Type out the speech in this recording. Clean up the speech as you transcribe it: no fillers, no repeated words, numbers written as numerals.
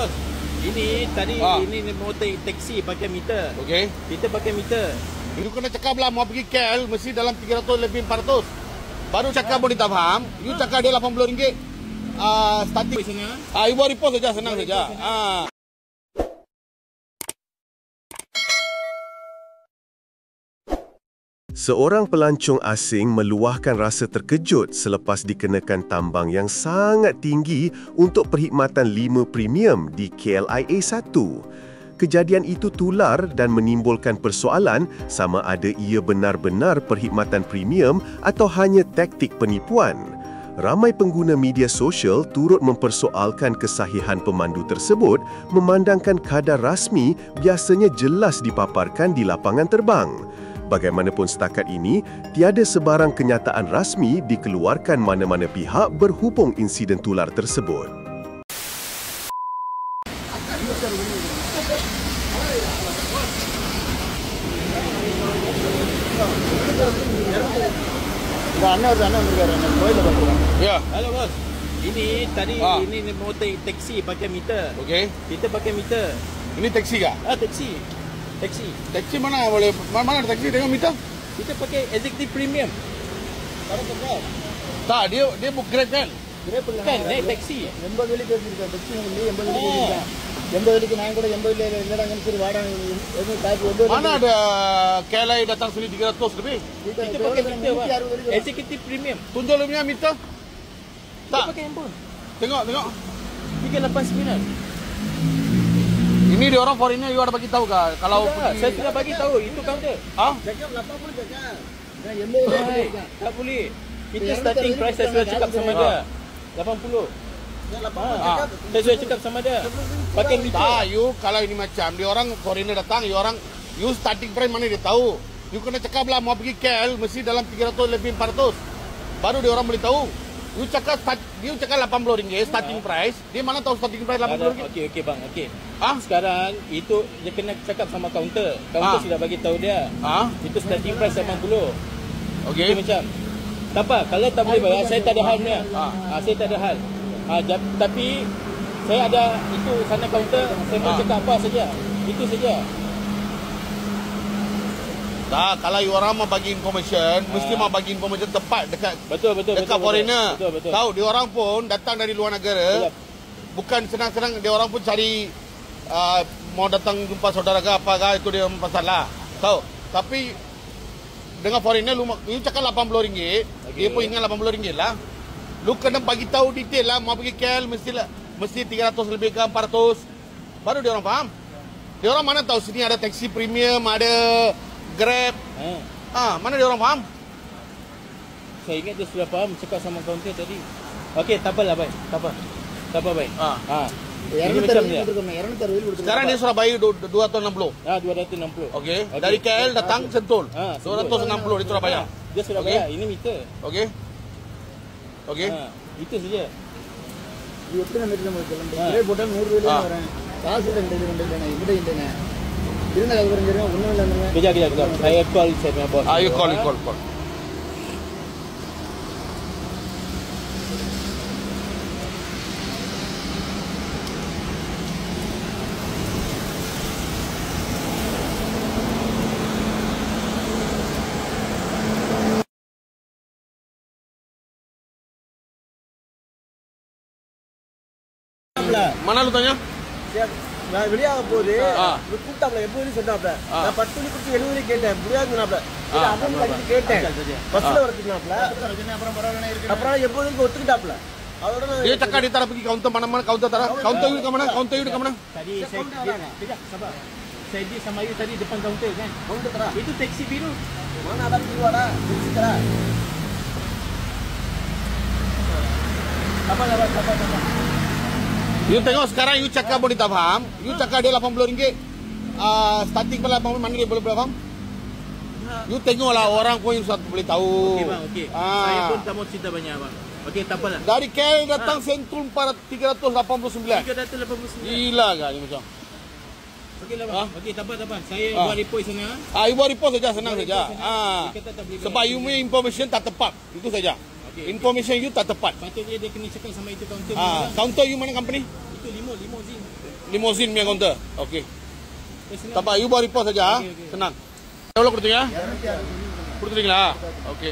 bos. Ini tadi ini mau taksi pakai meter. Okey. Kita pakai meter. You kena cakap lah mau pergi KL mesti dalam 300 lebih 400. Baru cakap boleh tak faham. You cakap dia RM80. Starting sana. You buat report saja, senang saja. Seorang pelancong asing meluahkan rasa terkejut selepas dikenakan tambang yang sangat tinggi untuk perkhidmatan 5 premium di KLIA 1. Kejadian itu tular dan menimbulkan persoalan sama ada ia benar-benar perkhidmatan premium atau hanya taktik penipuan. Ramai pengguna media sosial turut mempersoalkan kesahihan pemandu tersebut memandangkan kadar rasmi biasanya jelas dipaparkan di lapangan terbang. Bagaimanapun setakat ini, tiada sebarang kenyataan rasmi dikeluarkan mana-mana pihak berhubung insiden tular tersebut. Ya. Halo bos. Ini tadi ini mau taksi pakai meter. Okey. Kita pakai meter. Ini taksi kah? Taksi. Taksi mana boleh? Mana ada taksi dengan meter? Kita pakai executive premium. Baru pegang. Tak, dia bukan Grab kan? Grab kan naik taksi. 80 ವೇಳೆ ಕೇಳ್ತಿರ್ತಾರೆ taxi ನಲ್ಲಿ 80 ವೇಳೆ 80 ವೇಳೆಗೆ ನಾನು ಕೂಡ 80 ವೇಳೆ ಎಲ್ಲರ ಅಂಗಡಿ ವಾಡಾ ಏನು ಕಾಜು Mana ada KLIA datang sini 300 lebih? Kita pakai meter bang. Executive premium. Tunjuk lu punya meter. Kita Tak. pakai handphone. Tengok. 389. Ini dia orang foreigner you ada bagi tahu kah? Kalau Saya sudah bagi tahu itu counter. Jagga 80 Jagga 80 Tak boleh. Kita starting price saya sudah cakap sama dia. 80. Saya sudah cakap sama dia. Pakai meter. tak, you kalau ini macam dia orang foreigner datang, you starting price mana dia tahu. You kena cakap lah mau pergi KL mesti dalam 300 lebih 400. Baru dia orang boleh tahu. You cakap RM80 starting price. Dia mana tahu starting price RM80? Okey bang, okey. Sekarang itu dia kena cakap sama counter. Counter sudah bagi tahu dia. Itu starting price RM80. Okey. Macam tak apa, kalau tak boleh bayar saya tak ada hal ni. Saya tak ada hal. Tapi saya ada itu sana counter, saya mau cakap apa saja. Itu saja. Tak, kalau you orang mau bagi information, mesti mau bagi information tepat dekat dekat foreigner. Betul. Tahu dia orang pun datang dari luar negara. Bukan senang-senang dia orang pun cari mau datang jumpa saudara ke apa ke, itu dia masalah. Tahu. Tapi dengan foreigner you cakap RM80, dia pun ingat RM80 lah. Lu kena bagi tahu detail lah, mau pergi KL mesti 300 lebih ke 400. Baru dia orang faham. Dia orang mana tahu sini ada taksi premium, ada Grab. Mana dia orang faham? Saya ingat dia sudah faham cakap sama counter tadi. Okey, tak apalah baik. Tak apa baik. Ini macam dia. Sekarang dia sudah bayar 260. 260. Okey. Dari KL datang Sentul. 260 dia sudah bayar. Dia sudah bayar. Ini meter. Okey. Itu saja. ಇವತ್ತು ನಮ್ಮ ಇದನ್ನ ಮಾಡ್ಕೊಳ್ಳೋಣ ಬೋಟಲ್ 100 ವೇಳೆ ವರಣ ಕಾಸು ಇದೆ ಇದನ್ನ ಇದನ್ನ ಬರಂಜರ ಒನ್ನಲ್ಲ ಅಂದ್ರೆ Kejap. Saya call saya bos. You call. Mana lu tanya? நான் வெளியாக போகுது கூப்பிட்டாப்ல 80 சொன்னாப்ல நான் 10 மணி கொடுத்து 70 கேட்டேன் முடியாது சொன்னாப்ல அப்புறம் கேட்டேன் பஸ்ல வரதுனாப்ல அப்புறம் 70 ஒத்துக்கிட்டாப்ல அதோட dia cakap dia tak pergi counter mana-mana counter you ke mana? Tadi saya sabar. Saya di sama you tadi depan counter kan. Itu taksi biru. mana ada biru ada taksi kera apa. You tengok sekarang you cakap boleh tak faham. You cakap dia RM80. Starting pada RM80 mana dia boleh faham? You tengoklah orang pun you boleh tahu. Okey bang, okey. Saya pun tak mau cerita banyak bang. Okey, tak apalah. Dari KL datang Sentul 389. 389. Gila kan ni macam. Okeylah bang. Okey, tak apa. Saya buat report sana. You buat report saja, senang saja. Sebab you punya information tak tepat. Itu saja. Okay. Information you tak tepat. Patutnya dia kena cakap sama itu counter. Counter you mana company? Itu limousine. Limousine punya kaunter. Okey. Tak apa, you buat report saja. Senang. Eவ்வளவு கொடுத்தீங்க? 200. கொடுத்துட்டீங்களா? ஓகே.